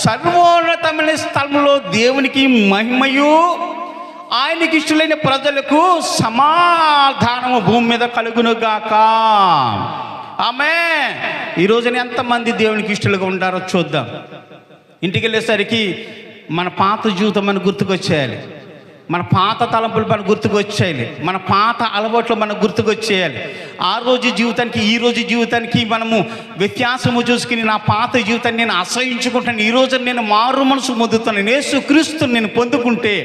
సర్వోన్నతమైన స్థలంలో దేవునికి మహిమయు, ఆయనకి ఇష్టలైన ప్రజలకు సమాధానము భూమి మీద కలుగునుగాక. ఆమేన్. ఈ రోజున ఎంతమంది దేవునికి ఇష్టలుగా ఉంటారో చూద్దాం. ఇంటికి వెళ్ళేసరికి మన పాత జీవితం మనకు గుర్తుకొచ్చేయాలి, మన పాత తలంపులు మనకు గుర్తుకొచ్చేయాలి, మన పాత అలవాట్లు మనకు గుర్తుకొచ్చేయాలి. ఆ రోజు జీవితానికి ఈ రోజు జీవితానికి మనము వ్యత్యాసము చూసుకుని, నా పాత జీవితాన్ని నేను అసహించుకుంటాను, ఈ రోజు నేను మారు మనసు పొందుతాను, యేసుక్రీస్తుని నేను పొందుకుంటే,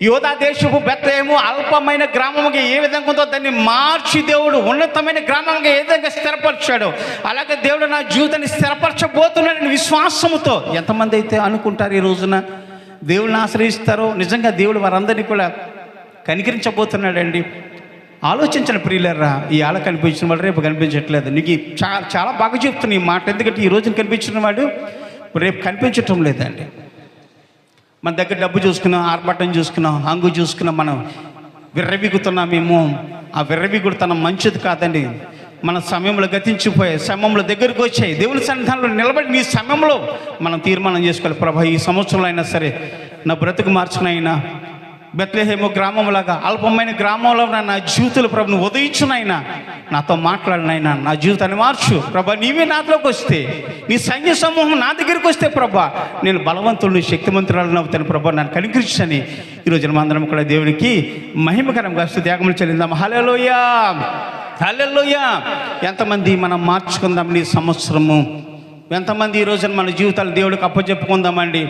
యోధా దేశపు బెత్లెహేము అల్పమైన గ్రామంగా ఏ విధంగా ఉందో దాన్ని మార్చి దేవుడు ఉన్నతమైన గ్రామంగా ఏ విధంగా స్థిరపరిచాడో, అలాగే దేవుడు నా జీవితాన్ని స్థిరపరచబోతున్నాడని విశ్వాసముతో ఎంతమంది అయితే అనుకుంటారు ఈ రోజున దేవుడిని ఆశ్రయిస్తారో, నిజంగా దేవుడు వారందరినీ కూడా కనికరించబోతున్నాడండి. ఆలోచించండి ప్రియులారా. ఈ ఆళ్ళ కనిపించిన వాడు రేపు కనిపించట్లేదు. నీకు చాలా బాగా చెప్తున్నా ఈ మాట, ఎందుకంటే ఈ రోజున కనిపించిన వాడు రేపు కనిపించటం లేదండి. మన దగ్గర డబ్బు చూసుకున్నాం, ఆర్భాటం చూసుకున్నాం, హంగు చూసుకున్నాం, మనం విర్రవీగుతున్నామేమో. ఆ విర్రవీగుడుతనం మంచిది కాదండి. మన సమయంలో గతించిపోయే సమయంలో దగ్గరికి వచ్చాయి, దేవుని సన్నిధానంలో నిలబడి నీ సమయంలో మనం తీర్మానం చేసుకోవాలి. ప్రభా, ఈ సంవత్సరంలో అయినా సరే నా బ్రతుకు మార్చునైనా, బెత్లెహేము గ్రామంలాగా అల్పమైన గ్రామంలో నా జీవితంలో ప్రభు నువ్వు ఉదయించునైనా, నాతో మాట్లాడినైనా, నా జీవితాన్ని మార్చు ప్రభా. నీవే నాలోకి వస్తే, నీ సైన్య సమూహం నా దగ్గరికి వస్తే ప్రభా, నేను బలవంతుడిని శక్తిమంతురాలను అవుతాను ప్రభా, నన్ను కనికరించని ఈరోజు మనందరం కూడా దేవునికి మహిమకరంగా స్తుత్యాగములు చెల్లిందాం. హల్లెలూయా, హల్లెలూయా. ఎంతమంది మనం మార్చుకుందాం ఈ సంవత్సరము? ఎంతమంది ఈ రోజున మన జీవితాలు దేవుడికి అప్పచెప్పుకుందామండి?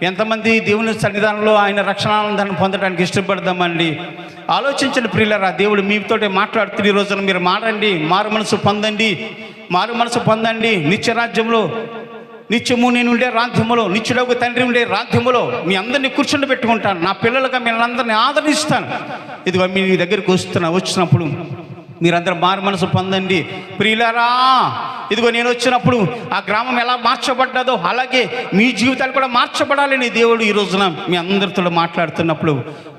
ఎంతమంది దేవుని సన్నిధానంలో ఆయన రక్షణానందాన్ని పొందడానికి ఇష్టపడదామండి? ఆలోచించండి ప్రియులారా. దేవుడు మీతోటి మాట్లాడుతున్న ఈ రోజున మీరు మారండి, మారు మనసు పొందండి, మారు మనసు పొందండి. నిత్యరాజ్యంలో, నిత్యము నేను ఉండే రాజ్యములో, నిత్యుడొక తండ్రి ఉండే రాజ్యములో మీ అందరినీ కూర్చుండి పెట్టుకుంటాను. నా పిల్లలుగా మీరందరినీ ఆదరిస్తాను. ఇదిగో మీ దగ్గరికి వచ్చినప్పుడు మీరందరూ మారు మనసు పొందండి ప్రియులారా. ఇదిగో నేను వచ్చినప్పుడు ఆ గ్రామం ఎలా మార్చబడ్డదో అలాగే మీ జీవితాలు కూడా మార్చబడాలని దేవుడు ఈ రోజున మీ అందరితో మాట్లాడుతున్నప్పుడు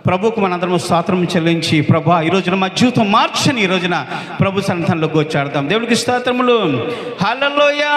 ప్రభువుకు మనందరం స్తోత్రం చెల్లించి, ప్రభా ఈ రోజున మా జీవితం మార్చని ఈ రోజున ప్రభు సన్నిధానంలోకి వచ్చాడదాం. దేవుడికి స్తోత్రములు. హల్లెలూయా.